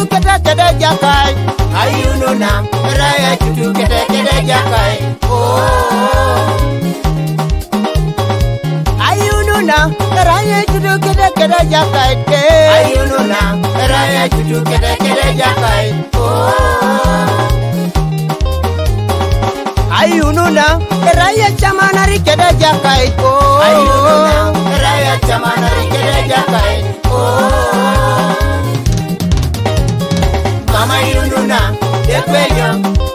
chutu kete kete jakai. Ayuno na raya chutu kete kete jakai. Oh. Ayuno na raya chutu kete kete jakai. Ayuno na raya chutu kete kete jakai. Oh. Ayuno na raya chamana rikede jakai. Oh. Ayuno na raya chamana rikede jakai. Oh. Mama Yununa, Equelio,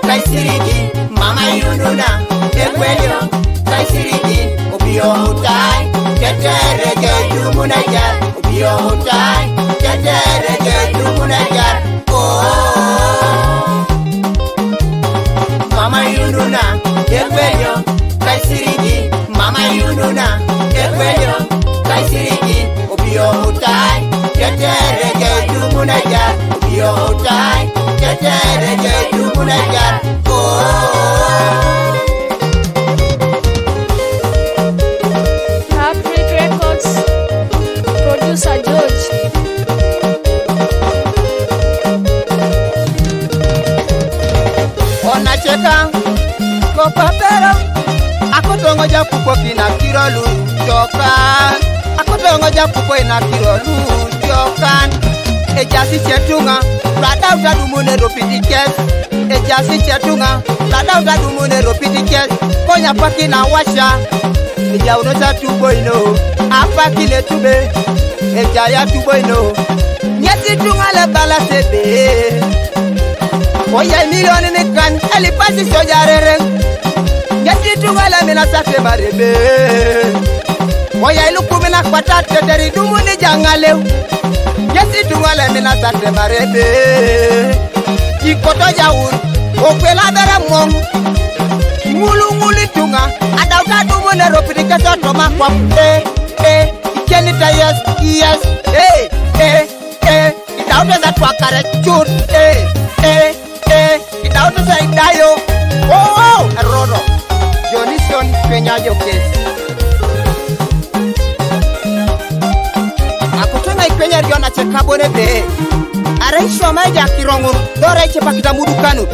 Kaisirigi, Mama Yununa, Equelio, Kaisirigi, Ubio Mutai, Keterege, Jumunajar, Ubio Mutai, Keterege, Jumunajar, oh. Mama Yununa, Equelio, Kaisirigi, Mama Yununa, Equelio, Kaisirigi, Ubio Mutai, Keterege, Jumunajar, Ubio Mutai, Keterege, Jumunajar, oh. Heartbreak Records, producer George. Onacheka kopapero akotongo japuko kina kirolu jokan akotongo japuko ina kirolu jokan ejasi chetunga rada udumune ropitikes ejasi chetunga rada udumune ropitikes konya pakina washa eja unota tuboino apa kile tube eja ya tuboino nyeti tunga le bala sebe. Oya milioni ni kan elipasi sojarere Yeti tungala mina sate marebe Oya iluku mina kwa tate deri dumu ni jangale Yeti tungala mina sate marebe Jikoto jaun Okwela bere mong Ngulu nguli tunga Adauta dumu ne ropidi keso toma kwa Ikenita yes Idauta za twakare chut Idauta za idayo Oh, Rodo Jonison penyajo kesi Akutona ikwenye riona chekabone be Araishoma ija kirongu Dora iche pakita mudukanu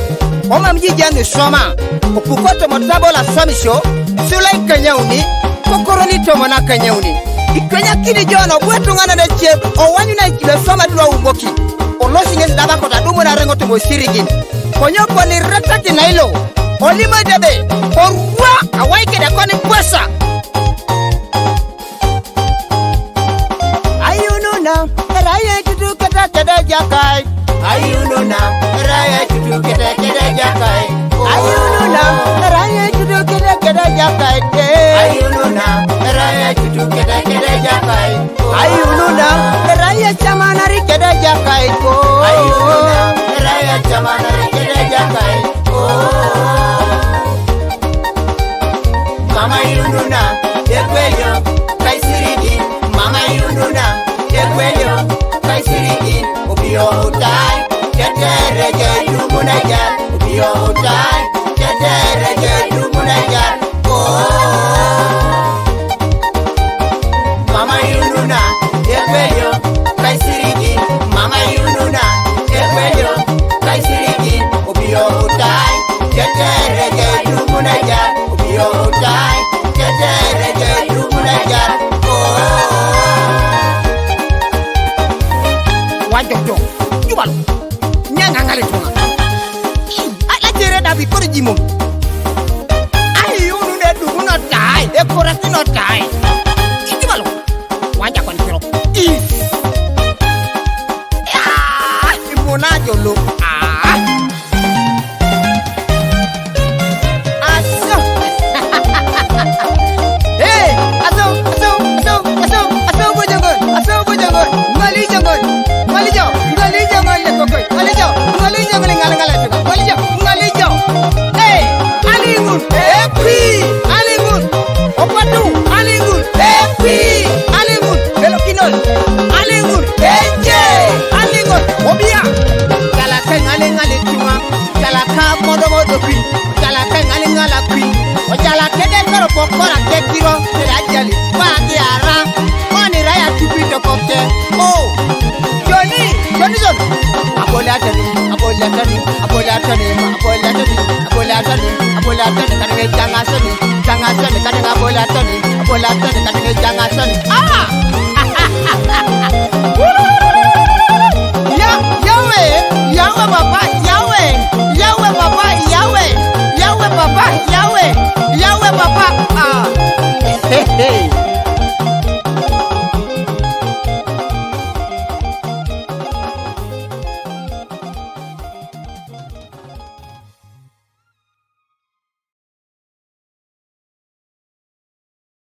Oma mjiji anu shoma Upukoto motabola somisho Sula ikwenye uni Kokoroni tomo na kwenye uni Ikwenye kini jono Bwetu ngana neche Owanyu na ikile soma dua umoki Oloshi ngezi daba kota dumu na rengo tumo sirigin Konyoko ni retaki na ilo Olima debe Orwa awaike da koni kwesa Ayununa Raya chutu kete kete jakai Ayununa Raya chutu kete kete jakai Ayununa Raya chutu kete kete jakai Ayununa Raya chutu kete kete jakai Ayununa Raya chamana rikede jakai Ayununa Raya chamana rikede jakai Mama Yununa Ekwelio Kaisirigi Mama Yununa Ekwelio Kaisirigi Ubio Mutai Keterege Jumunajar Ubio Mutai Keterege Jumunajar Mama Yununa Ekwelio Kaisirigi Mama Yununa Ekwelio Kaisirigi Ubio Mutai Keterege Jumunajar Ubio Mutai Keterege Jumunajar Wajojo Jubalo Nyanga ngale tunga Ala jere dabi kori jimo Ayunu ne dugu no tai Ekorasi no tai Jubalo Wanja kon kiro atende katinge janga soni.